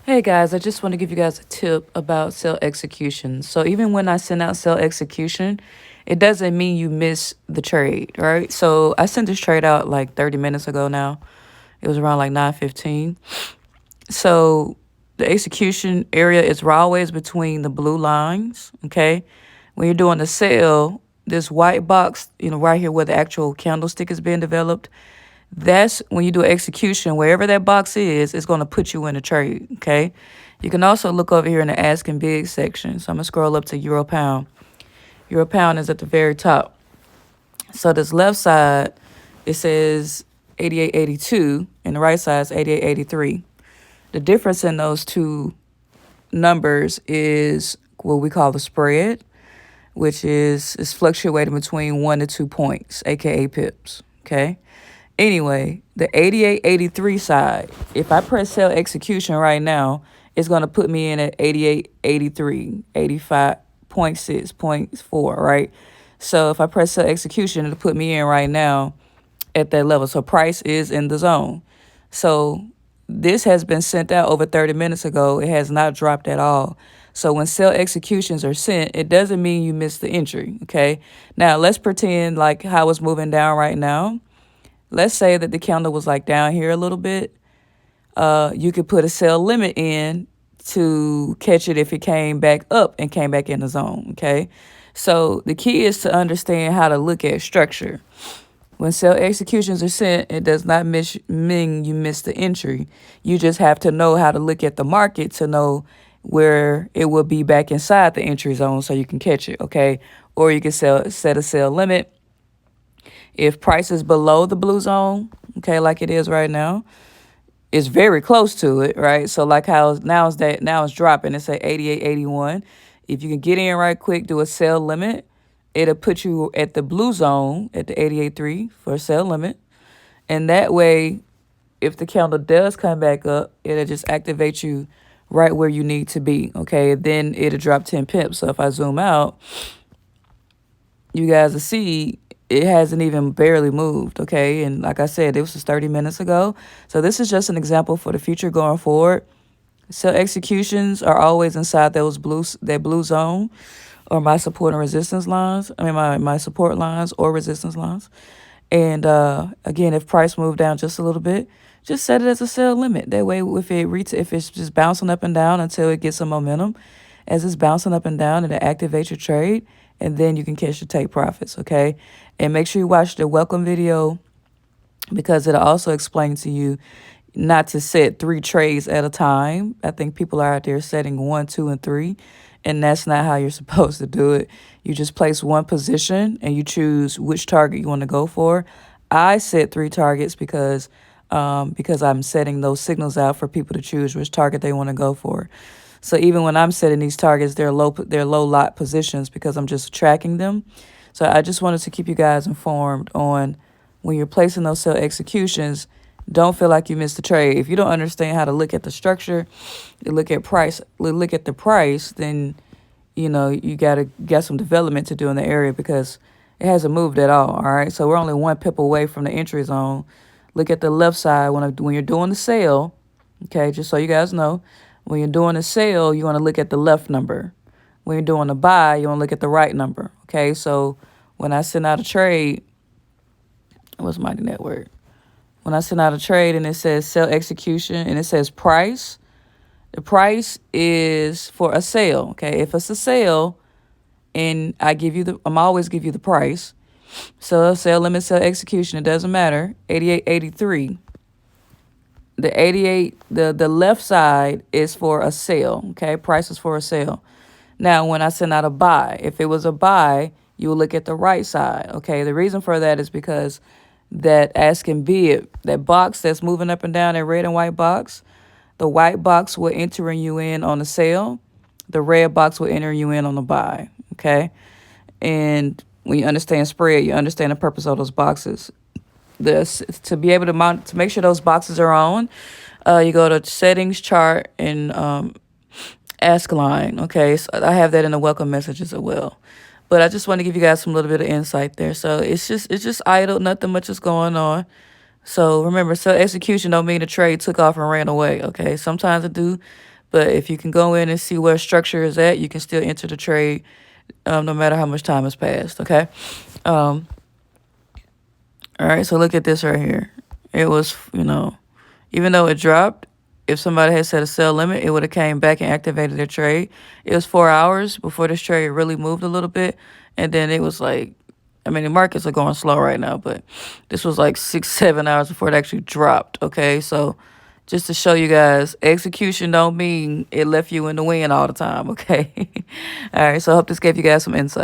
Hey guys, I just want to give you guys a tip about sell execution. So even when I send out sell execution, it doesn't mean you miss the trade, right? So I sent this trade out like 30 minutes ago now. It was around like 9:15. So the execution area is always between the blue lines, okay? When you're doing the sell, this white box, right here where the actual candlestick is being developed, that's when you do execution, wherever that box is, it's going to put you in a trade, okay? You can also look over here in the ask and bid section. So I'm going to scroll up to Euro Pound. Euro Pound is at the very top. So this left side, it says 88.82, and the right side is 88.83. The difference in those two numbers is what we call the spread, which is fluctuating between 1 to 2 points, aka pips, okay? Anyway, the 88.83 side, if I press sell execution right now, it's going to put me in at 88.83, 85.6, 0.4, right? So if I press sell execution, it'll put me in right now at that level. So price is in the zone. So this has been sent out over 30 minutes ago. It has not dropped at all. So when sell executions are sent, it doesn't mean you missed the entry, okay? Now, let's pretend like how it's moving down right now. Let's say that the candle was like down here a little bit. You could put a sell limit in to catch it if it came back up and came back in the zone, okay? So the key is to understand how to look at structure. When sell executions are sent, it does not mean you missed the entry. You just have to know how to look at the market to know where it will be back inside the entry zone so you can catch it, okay? Or you can set a sell limit. If price is below the blue zone, okay, like it is right now, it's very close to it, right? So like how now it's dropping. It's at 88.81. If you can get in right quick, do a sell limit. It'll put you at the blue zone at the 88.3 for a sell limit. And that way, if the candle does come back up, it'll just activate you right where you need to be, okay? Then it'll drop 10 pips. So if I zoom out, you guys will see it hasn't even barely moved, okay? And like I said, it was just 30 minutes ago. So this is just an example for the future going forward. So executions are always inside that blue zone or my support and resistance lines. I mean, my support lines or resistance lines. And again, if price moved down just a little bit, just set it as a sell limit. That way, if it's just bouncing up and down until it gets some momentum, as it's bouncing up and down, it'll activate your trade, and then you can catch your take profits, okay? And make sure you watch the welcome video because it'll also explain to you not to set 3 trades at a time. I think people are out there setting 1, 2, and 3, and that's not how you're supposed to do it. You just place one position and you choose which target you want to go for. I set 3 targets because I'm setting those signals out for people to choose which target they want to go for. So even when I'm setting these targets, they're low lot positions because I'm just tracking them. So I just wanted to keep you guys informed on when you're placing those sell executions. Don't feel like you missed the trade. If you don't understand how to look at the structure, look at the price, then you got some development to do in the area because it hasn't moved at all. All right, so we're only 1 pip away from the entry zone. Look at the left side when you're doing the sale. Okay, just so you guys know. When you're doing a sale, you want to look at the left number. When you're doing a buy, you want to look at the right number. Okay, so when I send out a trade, what's my network? When I send out a trade and it says sell execution and it says price, the price is for a sale. Okay, if it's a sale and I'm always give you the price. So sell limit, sell execution, it doesn't matter. 88.83. The 88, the left side is for a sale, okay? Price is for a sale. Now, when I send out a buy, if it was a buy, you will look at the right side, okay? The reason for that is because that ask and bid, that box that's moving up and down, that red and white box, the white box will enter you in on the sale. The red box will enter you in on the buy, okay? And when you understand spread, you understand the purpose of those boxes. To be able to make sure those boxes are on, you go to settings, chart, and ask line. Okay, so I have that in the welcome messages as well. But I just want to give you guys some little bit of insight there. So it's just idle, nothing much is going on. So remember, sell execution don't mean the trade took off and ran away. Okay, sometimes it do, But if you can go in and see where structure is at, you can still enter the trade no matter how much time has passed, okay? All right, so look at this right here. It was, even though it dropped, if somebody had set a sell limit, it would have came back and activated their trade. It was 4 hours before this trade really moved a little bit. And then it was like, the markets are going slow right now, but this was like 6, 7 hours before it actually dropped, okay? So just to show you guys, execution don't mean it left you in the wind all the time, okay? All right, so I hope this gave you guys some insight.